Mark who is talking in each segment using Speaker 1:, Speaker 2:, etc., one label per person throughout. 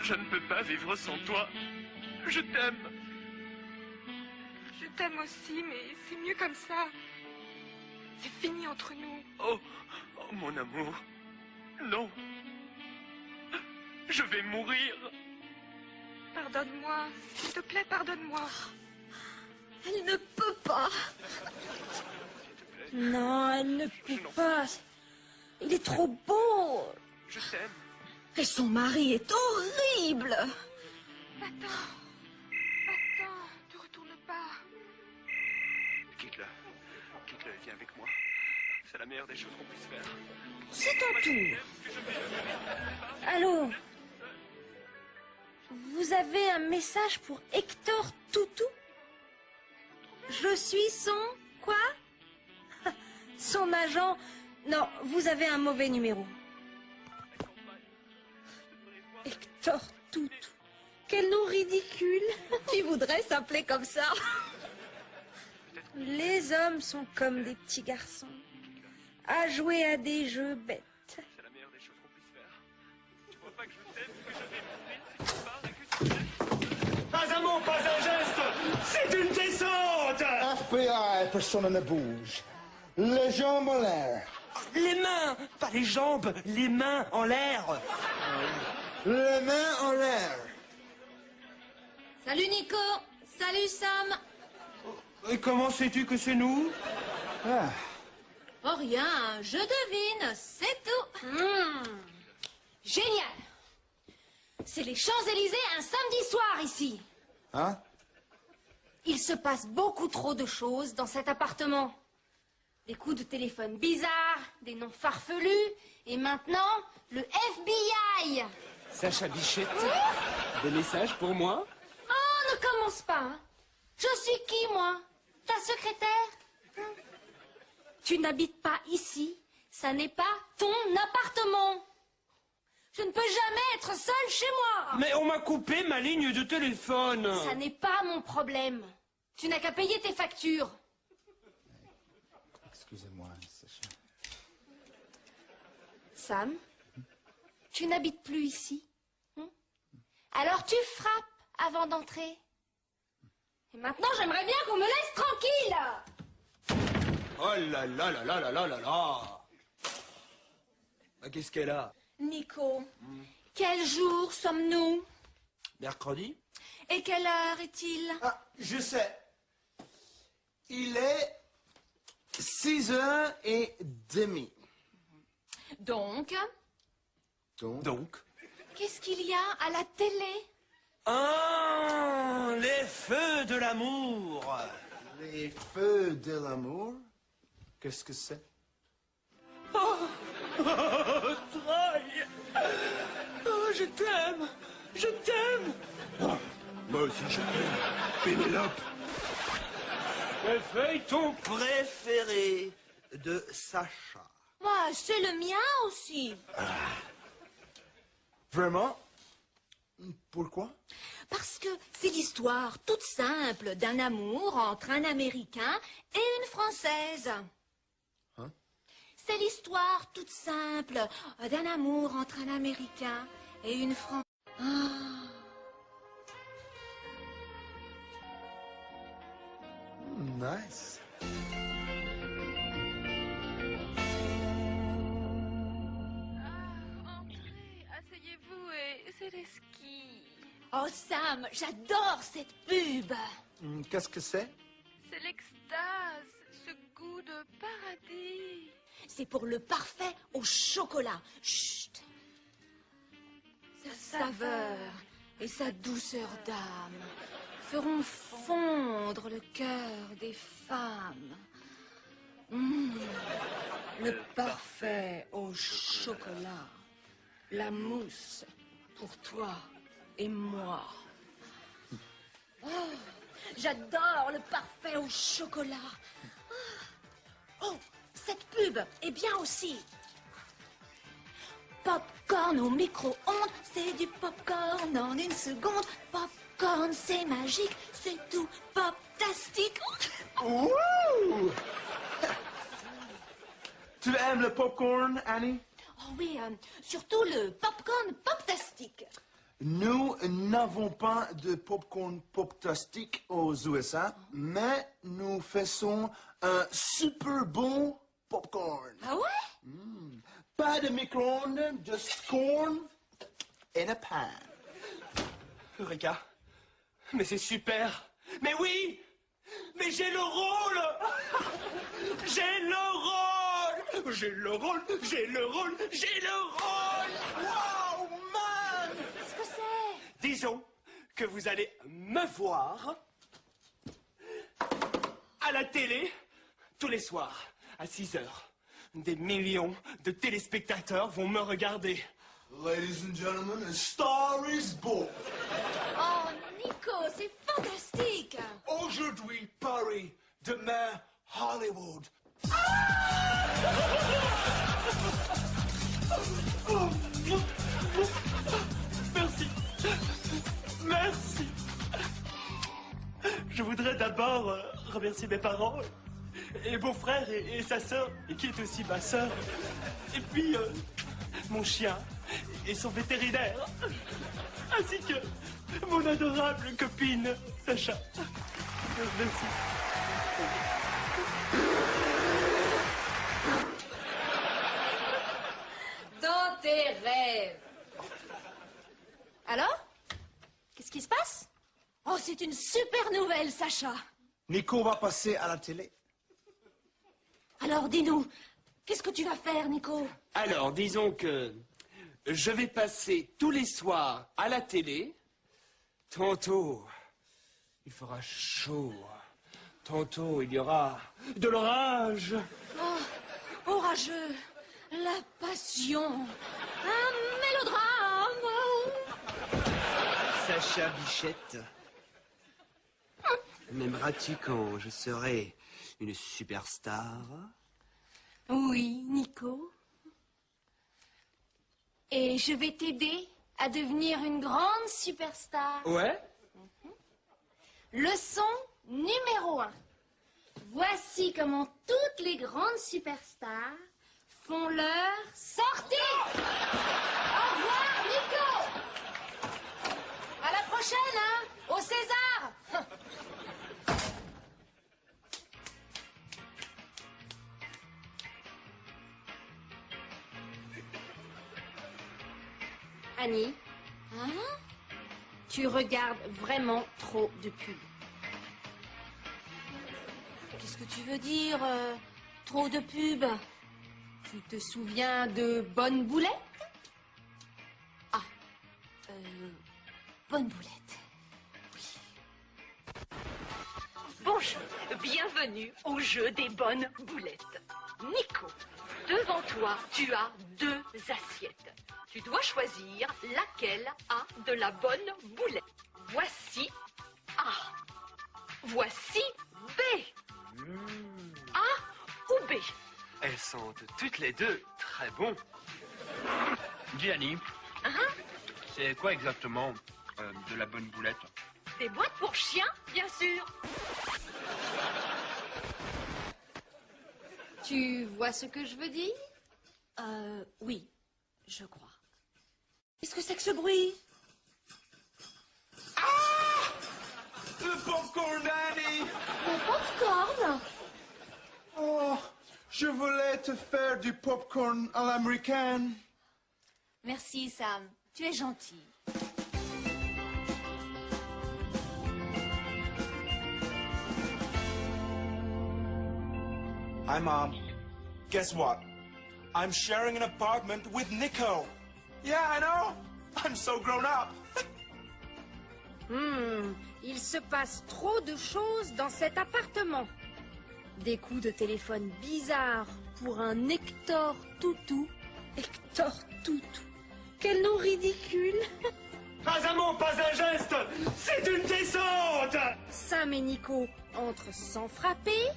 Speaker 1: Je ne peux pas vivre sans toi. Je t'aime.
Speaker 2: Je t'aime aussi, mais c'est mieux comme ça. C'est fini entre nous.
Speaker 1: Oh, oh, mon amour. Non. Je vais mourir.
Speaker 2: Pardonne-moi. S'il te plaît, pardonne-moi.
Speaker 3: Elle ne peut pas. Non, elle ne peut pas. Il est trop beau.
Speaker 1: Je t'aime.
Speaker 3: Et son mari est horrible.
Speaker 2: Attends, ne retourne pas.
Speaker 1: Quitte-le. Quitte-le et viens avec moi. C'est la meilleure des choses qu'on puisse faire.
Speaker 3: C'est ton tour. Allô? Vous avez un message pour Hector Toutou? Je suis son... quoi? Son agent? Non, vous avez un mauvais numéro. Hector Toutou. Quel nom ridicule. Qui voudrait s'appeler comme ça? Les hommes sont comme des petits garçons, à jouer à des jeux bêtes.
Speaker 1: C'est la meilleure des choses qu'on puisse faire. Tu vois pas que je t'aime, que je vais mourir si tu pars et que tu t'aimes.
Speaker 4: Pas un mot, pas un geste. C'est une descente.
Speaker 5: FBI, personne ne bouge. Les jambes en l'air.
Speaker 4: Les mains, pas les jambes, les mains en l'air.
Speaker 5: Les mains en l'air.
Speaker 3: Salut Nico. Salut Sam.
Speaker 4: Et comment sais-tu que c'est nous?
Speaker 5: Ah,
Speaker 3: Oh rien, je devine, c'est tout. Génial. C'est les Champs-Élysées un samedi soir ici.
Speaker 5: hein?
Speaker 3: Il se passe beaucoup trop de choses dans cet appartement. Des coups de téléphone bizarres, des noms farfelus, et maintenant, le FBI.
Speaker 6: Sacha Bichette, des messages pour moi?
Speaker 3: Oh, ne commence pas. Hein. Je suis qui, moi? Ta secrétaire? Tu n'habites pas ici. Ça n'est pas ton appartement. Je ne peux jamais être seule chez moi.
Speaker 4: Mais on m'a coupé ma ligne de téléphone.
Speaker 3: Ça n'est pas mon problème. Tu n'as qu'à payer tes factures.
Speaker 5: Excusez-moi, Sacha.
Speaker 3: Sam, tu n'habites plus ici. Alors tu frappes avant d'entrer. Et maintenant, j'aimerais bien qu'on me laisse tranquille.
Speaker 6: Oh là là là là là là là là. Ah, qu'est-ce qu'elle a?
Speaker 3: Nico, quel jour sommes-nous?
Speaker 6: Mercredi?
Speaker 3: Et quelle heure est-il?
Speaker 5: Ah, je sais. Il est 6h30.
Speaker 3: Donc,
Speaker 6: Donc?
Speaker 3: qu'est-ce qu'il y a à la télé?
Speaker 4: Ah, les feux de l'amour.
Speaker 5: Les feux de l'amour? Qu'est-ce que c'est?
Speaker 4: Troy. Oh, je t'aime. Je t'aime.
Speaker 6: Moi aussi je t'aime. Pénélope.
Speaker 4: Le feuilleton préféré de Sacha.
Speaker 3: Moi, c'est le mien aussi.
Speaker 5: Vraiment? Pourquoi?
Speaker 3: Parce que c'est l'histoire toute simple d'un amour entre un Américain et une Française.
Speaker 5: Hein?
Speaker 3: C'est l'histoire toute simple d'un amour entre un Américain et une Française.
Speaker 5: Nice.
Speaker 2: Entrez, asseyez-vous et c'est les skis.
Speaker 3: Oh Sam, j'adore cette pub.
Speaker 5: Qu'est-ce que c'est?
Speaker 2: C'est l'extase, ce goût de paradis.
Speaker 3: C'est pour le parfait au chocolat. Chut. Sa saveur et sa douceur d'âme feront fondre le cœur des femmes. Le parfait au chocolat. La mousse pour toi et moi. Oh, j'adore le parfait au chocolat. Oh, cette pub est bien aussi. Popcorn au micro-ondes, c'est du popcorn en une seconde. Popcorn, c'est magique, c'est tout poptastique.
Speaker 5: Wouh! Tu aimes le popcorn, Annie?
Speaker 3: Oh oui, surtout le popcorn poptastique.
Speaker 5: Nous n'avons pas de popcorn pop-tastic aux USA, mais nous faisons un super bon popcorn.
Speaker 3: Ah ouais?
Speaker 5: Pas de micro-ondes, just corn in a pan.
Speaker 4: Eureka. Mais c'est super. Mais oui. Mais j'ai le rôle. J'ai le rôle. J'ai le rôle. J'ai le rôle. J'ai le rôle. Wow, man.
Speaker 3: Qu'est-ce que c'est?
Speaker 4: Disons que vous allez me voir à la télé tous les soirs à 6 heures. Des millions de téléspectateurs vont me regarder.
Speaker 5: Ladies and gentlemen, a star is born.
Speaker 3: Oh, Nico, c'est fantastique!
Speaker 5: Aujourd'hui, Paris, demain, Hollywood.
Speaker 4: Merci. Merci. Je voudrais d'abord remercier mes parents et mon frère et sa sœur, et qui est aussi ma sœur. Et puis mon chien et son vétérinaire. Ainsi que mon adorable copine, Sacha. Merci.
Speaker 3: Dans tes rêves. Alors? Qu'est-ce qui se passe? Oh, c'est une super nouvelle, Sacha.
Speaker 5: Nico va passer à la télé.
Speaker 3: Alors, dis-nous, qu'est-ce que tu vas faire, Nico?
Speaker 4: Alors, disons que je vais passer tous les soirs à la télé. Tantôt, il fera chaud. Tantôt, il y aura de l'orage.
Speaker 3: Oh, orageux, la passion, un mélodrame.
Speaker 6: Sacha Bichette, m'aimeras-tu quand je serai une superstar?
Speaker 3: Oui, Nico. Et je vais t'aider à devenir une grande superstar.
Speaker 4: Ouais?
Speaker 3: Leçon numéro 1. Voici comment toutes les grandes superstars font leur sortie. Au revoir, Nico. À la prochaine, hein, au César. Annie, hein? Tu regardes vraiment trop de pubs. Qu'est-ce que tu veux dire, trop de pubs? Tu te souviens de Bonne Boulette? Ah, Bonne Boulette.
Speaker 7: Bonjour, bienvenue au jeu des bonnes boulettes. Nico, devant toi, tu as 2 assiettes. Tu dois choisir laquelle a de la bonne boulette. Voici A. Voici B. A ou B?
Speaker 1: Elles sentent toutes les deux très bon.
Speaker 8: Dis Annie, c'est quoi exactement de la bonne boulette?
Speaker 7: Des boîtes pour chiens, bien sûr.
Speaker 3: Tu vois ce que je veux dire? Oui, je crois. Qu'est-ce que c'est que ce bruit?
Speaker 5: Le popcorn, Annie.
Speaker 3: Mon popcorn?
Speaker 5: Oh, je voulais te faire du popcorn à l'américaine.
Speaker 3: Merci, Sam. Tu es gentil.
Speaker 9: Hi, Mom. Guess what? I'm sharing an apartment with Nico. Yeah, I know. I'm so grown up.
Speaker 3: Il se passe trop de choses dans cet appartement. Des coups de téléphone bizarres pour un Hector Toutou. Hector Toutou. Quel nom ridicule.
Speaker 4: Pas un mot, pas un geste. C'est une descente.
Speaker 3: Sam et Nico entrent sans frapper.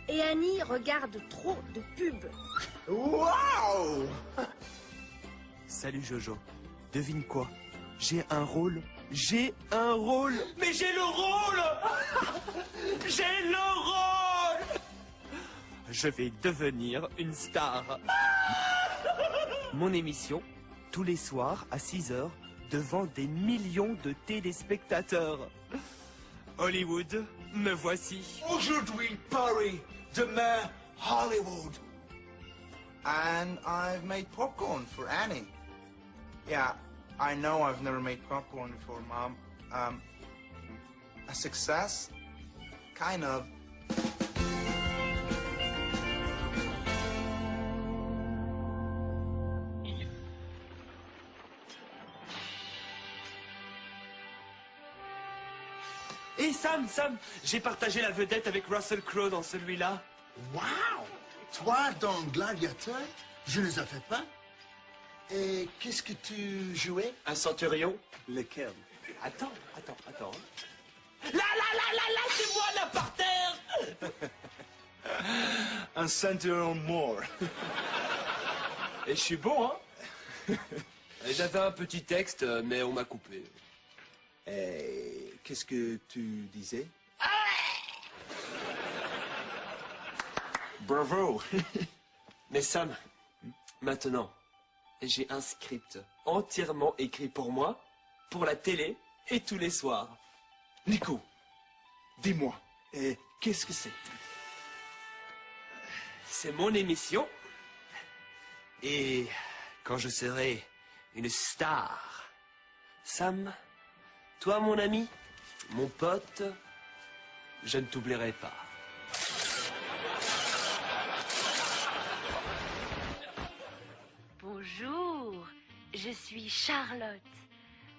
Speaker 3: Et Annie regarde trop de pubs.
Speaker 5: Wow!
Speaker 6: Salut Jojo. Devine quoi? J'ai un rôle. J'ai un rôle.
Speaker 4: Mais j'ai le rôle. J'ai le rôle.
Speaker 6: Je vais devenir une star. Mon émission, tous les soirs à 6 heures, devant des millions de téléspectateurs. Hollywood, me voici.
Speaker 5: Aujourd'hui, Paris. Demain, Hollywood. And I've made popcorn for Annie. Yeah, I know I've never made popcorn before, Mom. A success? Kind of.
Speaker 6: Et Sam, j'ai partagé la vedette avec Russell Crowe dans celui-là.
Speaker 10: Wow! Toi, dans Gladiateur, je ne savais pas. Et qu'est-ce que tu jouais?
Speaker 6: Un centurion?
Speaker 10: Lequel?
Speaker 6: Attends. Là, c'est moi, là, par terre!
Speaker 5: Un centurion mort.
Speaker 6: Et je suis bon, hein? Et j'avais un petit texte, mais on m'a coupé.
Speaker 10: Et qu'est-ce que tu disais?
Speaker 6: Bravo! Mais Sam, maintenant, j'ai un script entièrement écrit pour moi, pour la télé et tous les soirs.
Speaker 10: Nico, dis-moi, qu'est-ce que c'est?
Speaker 6: C'est mon émission. Et quand je serai une star, Sam, toi mon ami, mon pote, je ne t'oublierai pas.
Speaker 11: Bonjour, je suis Charlotte.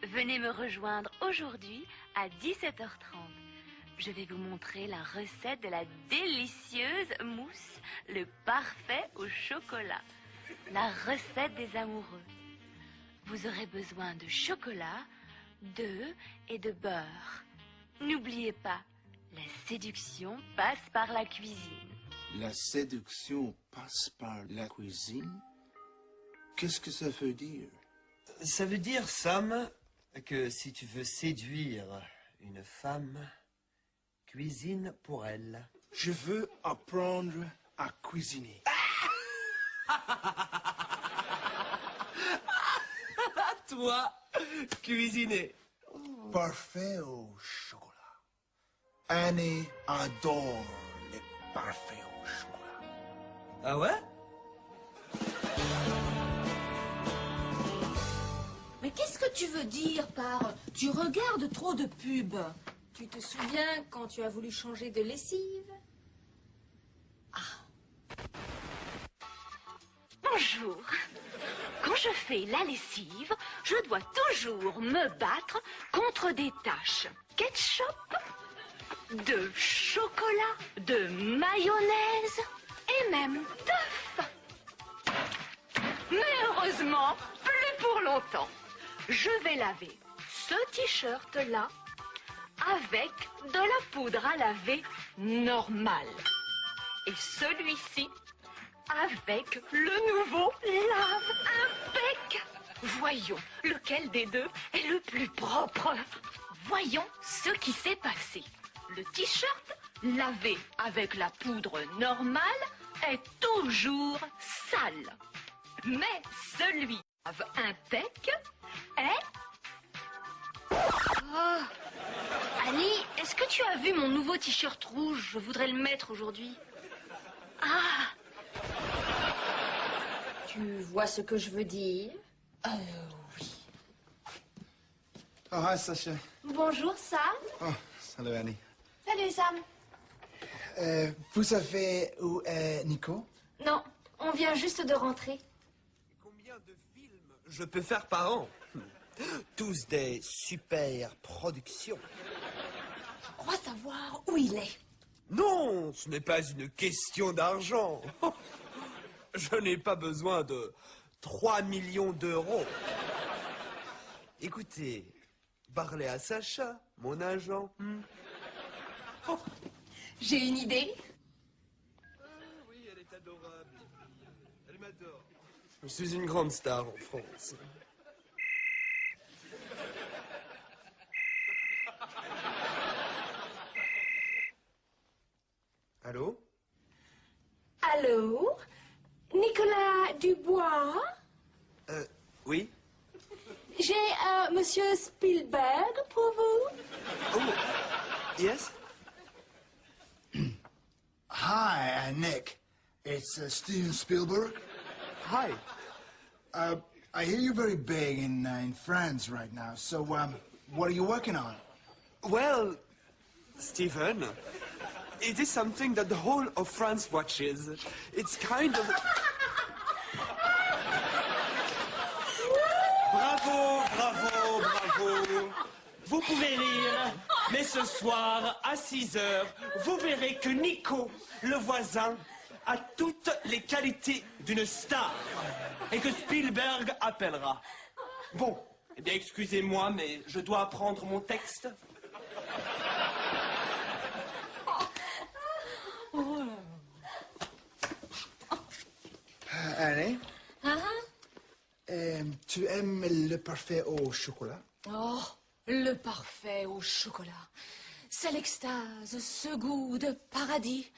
Speaker 11: Venez me rejoindre aujourd'hui à 17h30. Je vais vous montrer la recette de la délicieuse mousse, le parfait au chocolat. La recette des amoureux. Vous aurez besoin de chocolat, d'œufs et de beurre. N'oubliez pas, la séduction passe par la cuisine.
Speaker 10: La séduction passe par la cuisine? Qu'est-ce que ça veut dire?
Speaker 6: Ça veut dire, Sam, que si tu veux séduire une femme, cuisine pour elle.
Speaker 10: Je veux apprendre à cuisiner.
Speaker 6: Toi, cuisiner.
Speaker 10: Parfait au chocolat. Annie adore les parfaits au chocolat.
Speaker 6: Ah ouais?
Speaker 3: Mais qu'est-ce que tu veux dire par « tu regardes trop de pubs » ? Tu te souviens quand tu as voulu changer de lessive?
Speaker 7: Bonjour. Quand je fais la lessive, je dois toujours me battre contre des taches. Ketchup, de chocolat, de mayonnaise et même d'œufs. Mais heureusement, plus pour longtemps. Je vais laver ce t-shirt-là avec de la poudre à laver normale. Et celui-ci avec le nouveau lave-impec. Voyons lequel des deux est le plus propre. Voyons ce qui s'est passé. Le t-shirt lavé avec la poudre normale est toujours sale. Mais celui lave-impec est...
Speaker 3: Oh. Annie, est-ce que tu as vu mon nouveau t-shirt rouge? Je voudrais le mettre aujourd'hui.
Speaker 7: Ah!
Speaker 3: Tu vois ce que je veux dire? Oui.
Speaker 5: Oh, hi, Sacha.
Speaker 3: Bonjour, Sam.
Speaker 5: Oh, salut, Annie.
Speaker 3: Salut, Sam.
Speaker 10: Vous savez où est Nico?
Speaker 3: Non, on vient juste de rentrer.
Speaker 6: Combien de films je peux faire par an? Tous des super productions.
Speaker 3: Je crois savoir où il est.
Speaker 6: Non, ce n'est pas une question d'argent. Je n'ai pas besoin de 3 millions d'euros. Écoutez, parlez à Sacha, mon agent.
Speaker 3: J'ai une idée.
Speaker 6: Oui, elle est adorable. Elle m'adore. Je suis une grande star en France. Allô?
Speaker 3: Allô? Nicolas Dubois?
Speaker 6: Oui?
Speaker 3: J'ai Monsieur Spielberg pour vous?
Speaker 6: Oh, yes?
Speaker 10: Hi, Nick. It's Steven Spielberg.
Speaker 6: Hi.
Speaker 10: I hear you're very big in France right now. So, what are you working on?
Speaker 6: Well, Stephen, it is something that the whole of France watches. It's kind of...
Speaker 4: Bravo, bravo, bravo. Vous pouvez rire, mais ce soir, à 6 heures, vous verrez que Nico, le voisin, a toutes les qualités d'une star. Et que Spielberg appellera. Bon, eh bien, excusez-moi, mais je dois apprendre mon texte.
Speaker 10: Annie,
Speaker 3: Hein?
Speaker 10: tu aimes le parfait au chocolat?
Speaker 3: Oh, le parfait au chocolat. C'est l'extase, ce goût de paradis.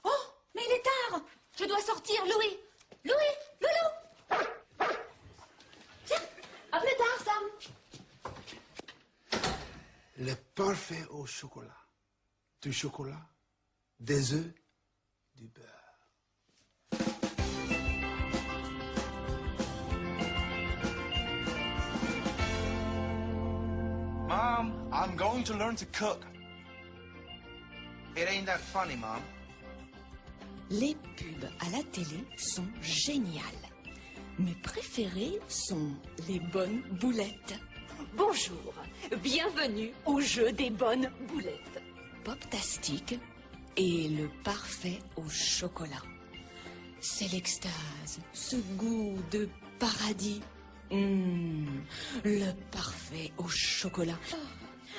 Speaker 3: Oh, mais il est tard. Je dois sortir, Louis. Louis, Loulou. Tiens, à plus tard, Sam.
Speaker 10: Le parfait au chocolat. Du chocolat, des œufs, du beurre.
Speaker 5: Mom, I'm going to learn to cook. It ain't that funny, Mom.
Speaker 12: Les pubs à la télé sont géniales. Mes préférées sont les bonnes boulettes.
Speaker 7: Bonjour, bienvenue au jeu des bonnes boulettes.
Speaker 12: Poptastic et le parfait au chocolat. C'est l'extase, ce goût de paradis. Le parfait au chocolat.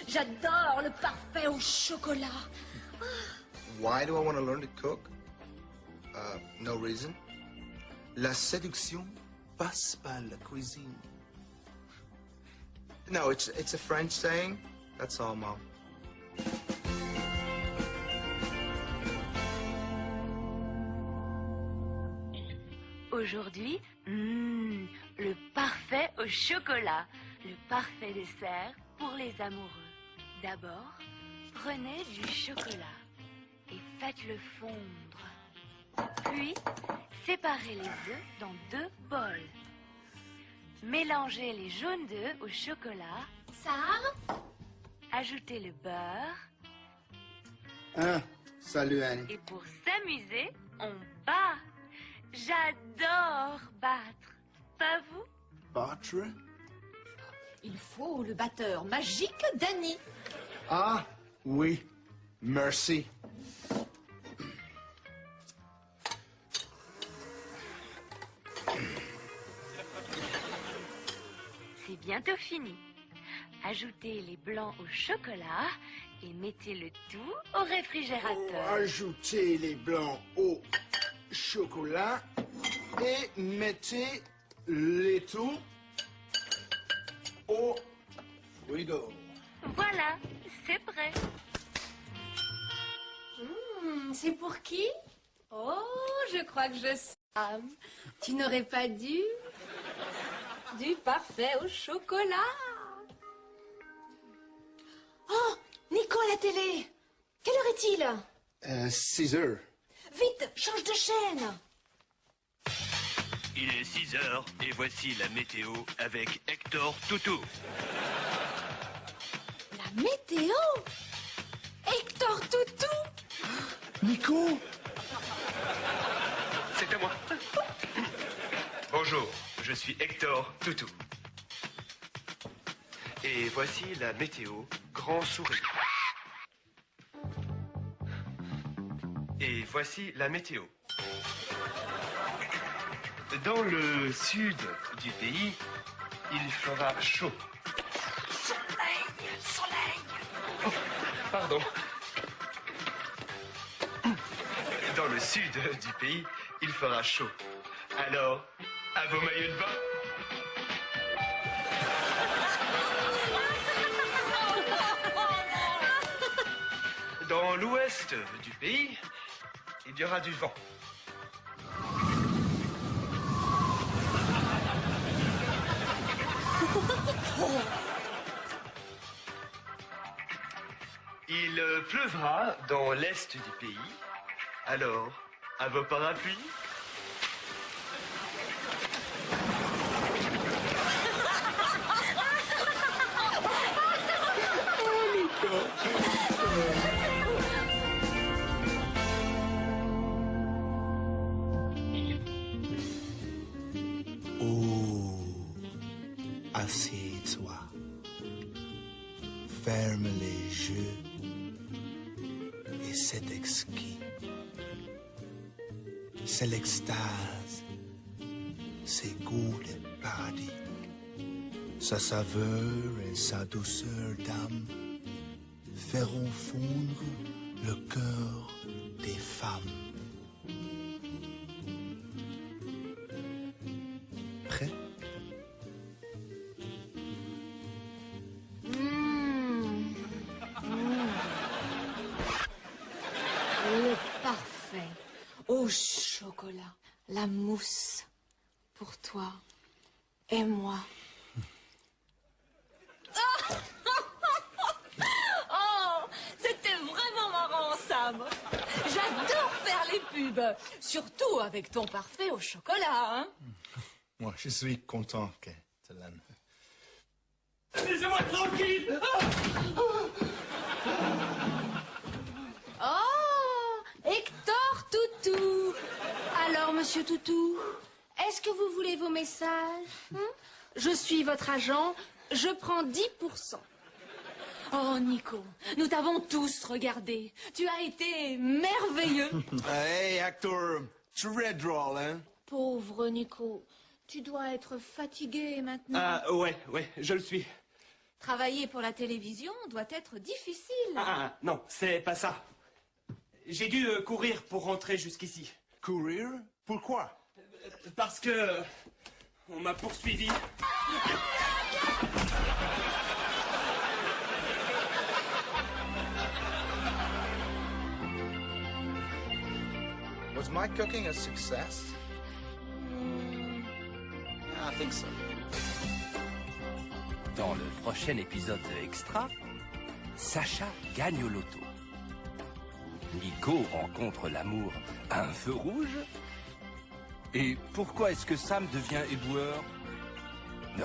Speaker 3: J'adore le parfait au chocolat.
Speaker 5: Why do I want to learn to cook? No reason. La séduction passe par la cuisine. No, it's a French saying. That's all, Mom.
Speaker 11: Aujourd'hui, le parfait au chocolat, le parfait dessert pour les amoureux. D'abord, prenez du chocolat et faites-le fondre. Puis, séparez les œufs dans 2 bols. Mélangez les jaunes d'œufs au chocolat.
Speaker 3: Sam?
Speaker 11: Ajoutez le beurre.
Speaker 10: Salut, Annie.
Speaker 11: Et pour s'amuser, on bat. J'adore battre. Pas vous?
Speaker 10: Battre?
Speaker 3: Il faut le batteur magique d'Annie.
Speaker 10: Ah, oui. Merci.
Speaker 11: C'est bientôt fini. Ajoutez les blancs au chocolat et mettez le tout au réfrigérateur.
Speaker 10: Ajoutez les blancs au chocolat et mettez les tout au frigo.
Speaker 11: Voilà, c'est prêt.
Speaker 3: C'est pour qui? Oh, je crois que je sais. Tu n'aurais pas dû? Du parfait au chocolat. Oh, Nico à la télé. Quelle heure est-il?
Speaker 10: 6 heures.
Speaker 3: Vite, change de chaîne.
Speaker 8: Il est 6 heures et voici la météo avec Hector Toutou.
Speaker 3: La météo? Hector Toutou?
Speaker 10: Nico?
Speaker 8: C'est à moi. Bonjour, je suis Hector Toutou. Et voici la météo grand sourire. Et voici la météo. Dans le sud du pays, il fera chaud.
Speaker 3: Soleil.
Speaker 8: Oh, pardon. Dans le sud du pays, il fera chaud. Alors, à vos maillots de bain. Dans l'ouest du pays, il y aura du vent. pleuvra dans l'est du pays. Alors, à vos parapluies.
Speaker 5: Oh, assieds-toi. Ferme les yeux. Et c'est exquis. C'est l'extase. C'est goût de paradis. Sa saveur et sa douceur d'âme feront fondre le cœur des femmes. Prêt?
Speaker 3: Le parfait. Au chocolat. La mousse. Pour toi. Et moi. Oh, c'était vraiment marrant, Sam. J'adore faire les pubs. Surtout avec ton parfait au chocolat, hein.
Speaker 5: Moi, je suis content que tu l'aimes.
Speaker 4: Laissez-moi tranquille!
Speaker 3: Oh, Hector Toutou. Alors, monsieur Toutou, est-ce que vous voulez vos messages? Je suis votre agent, je prends 10%. Oh, Nico, nous t'avons tous regardé. Tu as été merveilleux.
Speaker 5: Hey, acteur, très drôle, hein?
Speaker 3: Pauvre Nico, tu dois être fatigué maintenant.
Speaker 4: Ah, ouais, je le suis.
Speaker 3: Travailler pour la télévision doit être difficile.
Speaker 4: Ah, non, c'est pas ça. J'ai dû courir pour rentrer jusqu'ici.
Speaker 5: Courir? Pourquoi?
Speaker 4: Parce que... on m'a poursuivi.
Speaker 5: Was my cooking a success? Yeah, I think so.
Speaker 13: Dans le prochain épisode de Extra, Sacha gagne au loto. Nico rencontre l'amour à un feu rouge. Et pourquoi est-ce que Sam devient éboueur? Ne